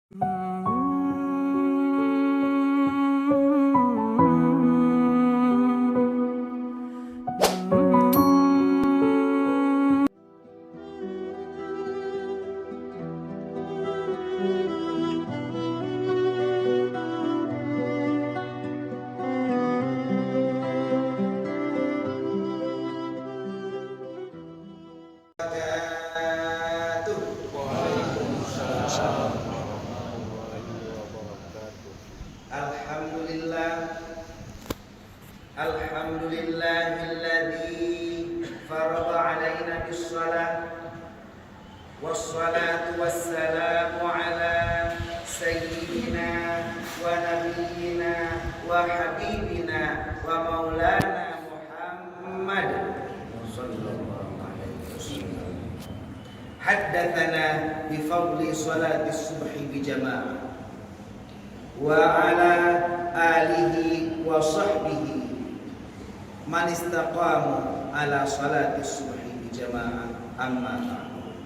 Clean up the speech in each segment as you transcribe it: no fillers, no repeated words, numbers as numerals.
Alhamdulillahilladzi farada alaina bis-shalah was-salatu was-salamu ala sayyidina wa nabiyyina wa habibina wa maulana Muhammad sallallahu alaihi wasallam. Haddatsana bi fadli salati subhi bi jamaah wa ala alihi wa sahbihi man istaqamu ala salati subhi bi jamaah amma ba'du.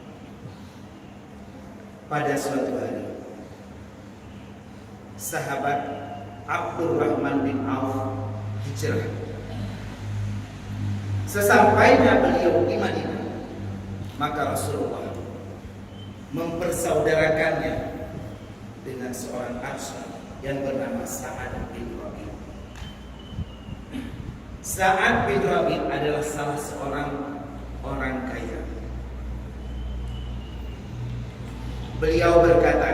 Pada suatu hari sahabat Abdurrahman bin Auf hijrah. Sesampainya beliau di Madinah, maka Rasulullah mempersaudarakannya dengan seorang Ansar yang bernama Sa'ad bin Rabi'. Sa'ad bin Rabi' adalah salah seorang orang kaya. Beliau berkata,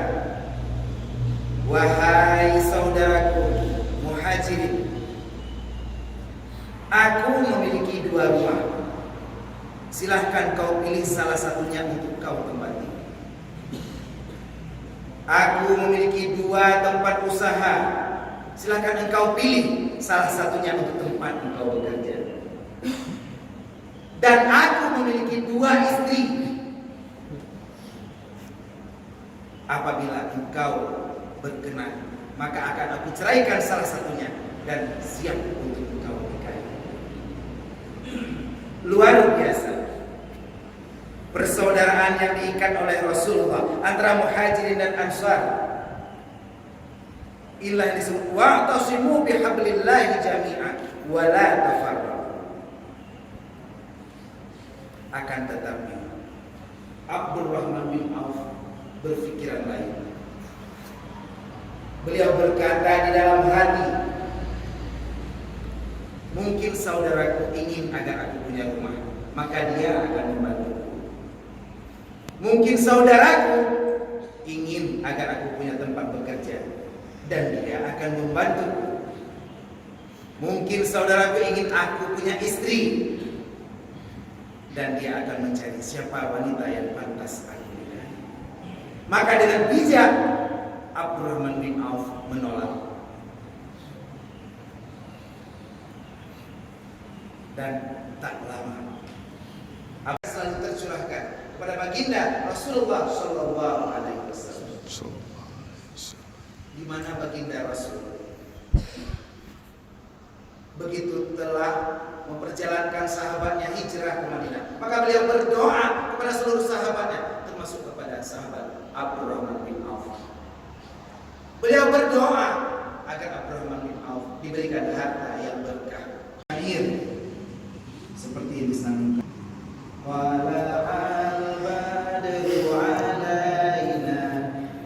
"Wahai saudaraku muhajirin, aku memiliki 2 rumah. Silahkan kau pilih salah satunya untuk kau tempati. Aku memiliki 2 tempat usaha. Silahkan engkau pilih salah satunya untuk tempat engkau bekerja. Dan aku memiliki 2 istri. Apabila engkau berkenan, maka akan aku ceraikan salah satunya dan siap untuk engkau nikahi." Luar biasa persaudaraan yang diikat oleh Rasulullah antara muhajirin dan ansar. Inilah yang disebut wa'tasimu bihablillahi jami'an wa la tafarraqu. Akan tetapi Abdurrahman bin Auf berpikiran lain. Beliau berkata di dalam hati, mungkin saudaraku ingin agar aku punya rumah, maka dia akan membantuku. Mungkin saudaraku ingin agar aku punya tempat bekerja, dan dia akan membantuku. Mungkin saudaraku ingin aku punya istri, dan dia akan mencari siapa wanita yang pantas aku nikahi. Maka dengan bijak Abdurrahman bin Auf menolak. Dan tak lama apa selalu tercurahkan kepada baginda Rasulullah sallallahu alaihi wasallam. Di mana baginda Rasul begitu telah memperjalankan sahabatnya hijrah ke Madinah, maka beliau berdoa kepada seluruh sahabatnya, termasuk kepada sahabat Abdurrahman bin Auf. Beliau berdoa agar Abdurrahman bin Auf diberikan harta yang berkah. Akhir seperti yang disambungkan. Wala al-badru alaina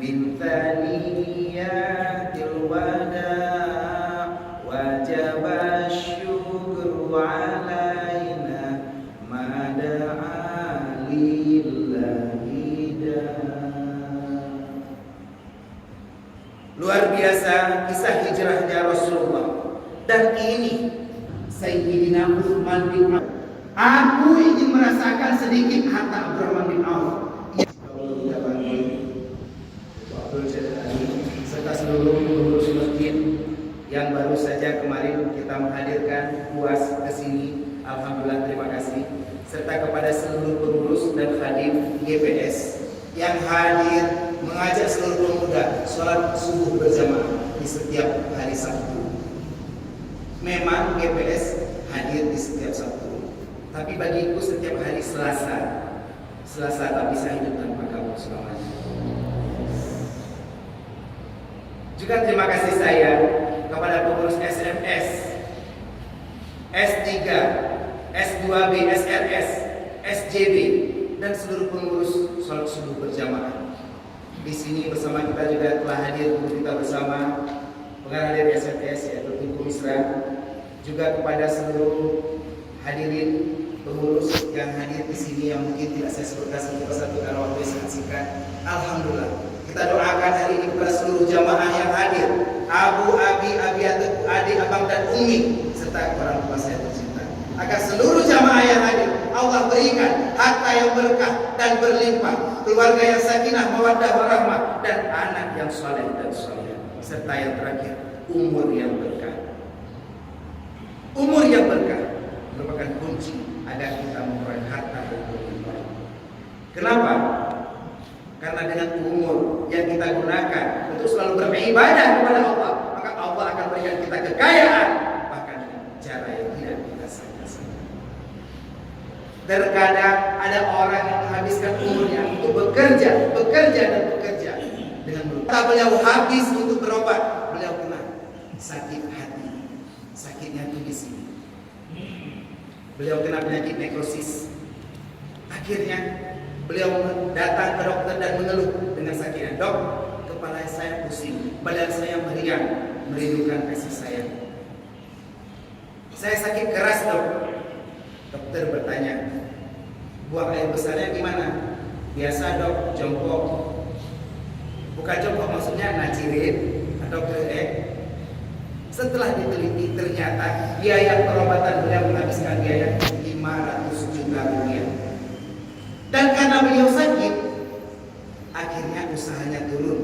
min thaniyatil wada' wajaba syukru alaina mada'a lillahi da. Luar biasa kisah hijrahnya Rasulullah. Dan ini Sayyidina Utsman bin Affan. Aku ingin merasakan sedikit harta Abdurrahman bin Auf. Serta seluruh pengurus masjid yang baru saja kemarin kita menghadirkan puas ke sini. Alhamdulillah, terima kasih. Serta kepada seluruh pengurus dan khadim GPS yang hadir mengajak seluruh pemuda sholat subuh berjamaah di setiap hari Sabtu. Memang GPS hadir di setiap Sabtu, tapi bagiku setiap hari Selasa. Selasa tak bisa hidup tanpa kamu selamanya. Juga terima kasih saya kepada pengurus SMS, S3, S2B, SRS, SJB, dan seluruh pengurus sholat subuh berjamaah. Di sini bersama kita juga telah hadir guru kita bersama pengarah dari SMS yaitu Tuku Misra, juga kepada seluruh hadirin pengurus yang hadir di sini yang mungkin tidak saya sebutkan satu persatu karena waktu sangat singkat. Alhamdulillah, kita doakan hari ini kepada seluruh jamaah yang hadir, Abu, Abi, adik, abang dan umi, serta orang tua saya tercinta, agar seluruh jamaah yang hadir Allah berikan harta yang berkah dan berlimpah, keluarga yang sakinah, mawaddah, warahmah, dan anak yang saleh dan salihah, serta yang terakhir umur yang berkah. Umur yang berkah merupakan kunci agar kita memperoleh harta dan berlimpah. Kenapa? Karena dengan umur yang kita gunakan untuk selalu beribadah kepada Allah, maka Allah akan berikan kita kekayaan, bahkan dengan cara yang tidak kita sangka-sangka. Terkadang ada orang yang menghabiskan umurnya untuk bekerja dan bekerja dengan lupa. Beliau habis untuk berobat, beliau kena sakit hati. Sakitnya itu di sini. Beliau kena penyakit nekrosis. Akhirnya beliau datang ke dokter dan mengeluh dengan sakitnya. Dok, kepala saya pusing, badan saya meriang, merindukan kasih sayang. Saya sakit keras, dok. Dokter bertanya, buang air besarnya gimana? Biasa, dok, jongkok. Bukan jongkok, maksudnya najirin atau kerek. Setelah diteliti, ternyata biaya perobatan beliau menghabiskan biaya 500 juta rupiah. Dan karena beliau sakit, akhirnya usahanya turun,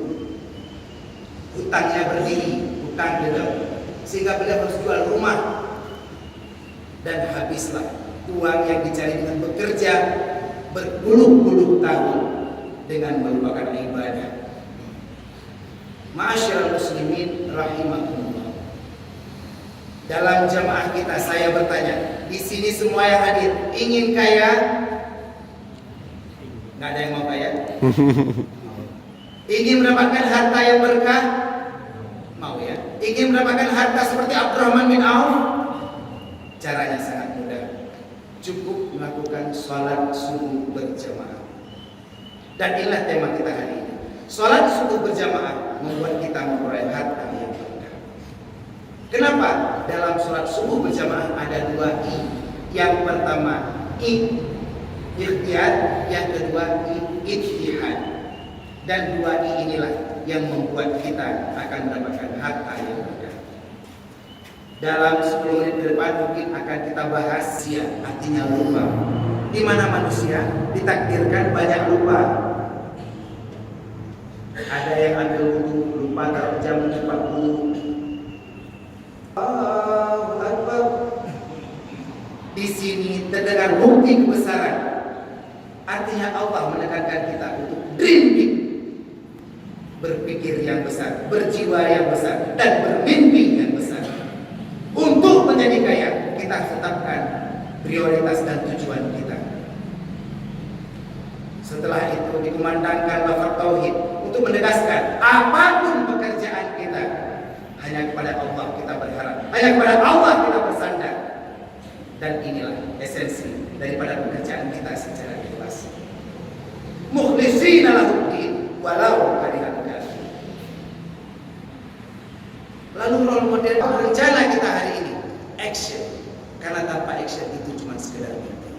hutangnya berdiri, hutang beliau, sehingga beliau harus jual rumah. Dan habislah uang yang dicari dengan bekerja berpuluh-puluh tahun dengan melupakan ibadah. Ma'asyiral muslimin rahimakumullah. Dalam jamaah kita saya bertanya, di sini semua yang hadir ingin kaya? Nggak ada yang mau kaya? Ingin mendapatkan harta yang berkah? Mau ya? Ingin mendapatkan harta seperti Abdurrahman bin Auf? Caranya sangat mudah. Cukup melakukan sholat subuh berjamaah. Dan inilah tema kita hari ini. Sholat subuh berjamaah membuat kita memperoleh harta yang berkah. Kenapa? Dalam sholat subuh berjamaah ada 2 I. Yang pertama ikhtiar, yang kedua ijtihad. Dan 2 I inilah yang membuat kita akan mendapatkan harta yang berkah. Dalam 10 menit ke depan mungkin akan kita bahas sia, artinya lupa. Di mana manusia ditakdirkan banyak lupa. Ada yang ambil wudu lupa taruh jam tempat wudu. Allahu Akbar. Di sini terdengar bukti kebesaran. Artinya Allah menekankan kita untuk dream big, berpikir yang besar, berjiwa yang besar, dan bermimpi yang besar. Untuk menjadi kaya, kita tetapkan prioritas dan tujuan kita. Setelah itu dikumandangkan lafaz tauhid untuk menegaskan apapun pekerjaan kita, hanya kepada Allah kita berharap, hanya kepada Allah kita bersandar. Dan inilah esensi daripada pekerjaan kita secara ikhlas. Mukhlishina lahuddin walau karihal kafirun. Lalu role model rencana kita hari ini action, karena tanpa action itu cuma sekedar mimpi.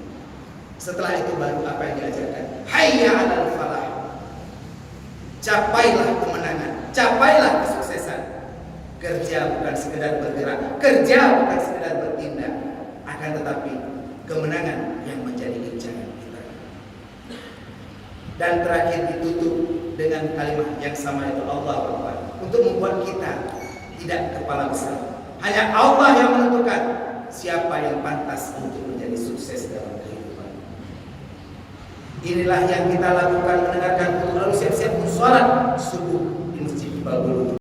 Setelah itu baru apa yang diajarkan? Hayya 'alal falah. Capailah kemenangan, capailah kesuksesan. Kerja bukan sekedar bergerak, kerja bukan sekedar bertindak, akan tetapi kemenangan yang menjadi incaran kita. Dan terakhir ditutup dengan kalimat yang sama, itu Allahu Akbar, untuk membuat kita tidak kepala besar. Hanya Allah yang menentukan siapa yang pantas untuk menjadi sukses dalam kehidupan. Inilah yang kita lakukan, mendengarkan lalu siap-siap sholat subuh di Masjid Iqbal.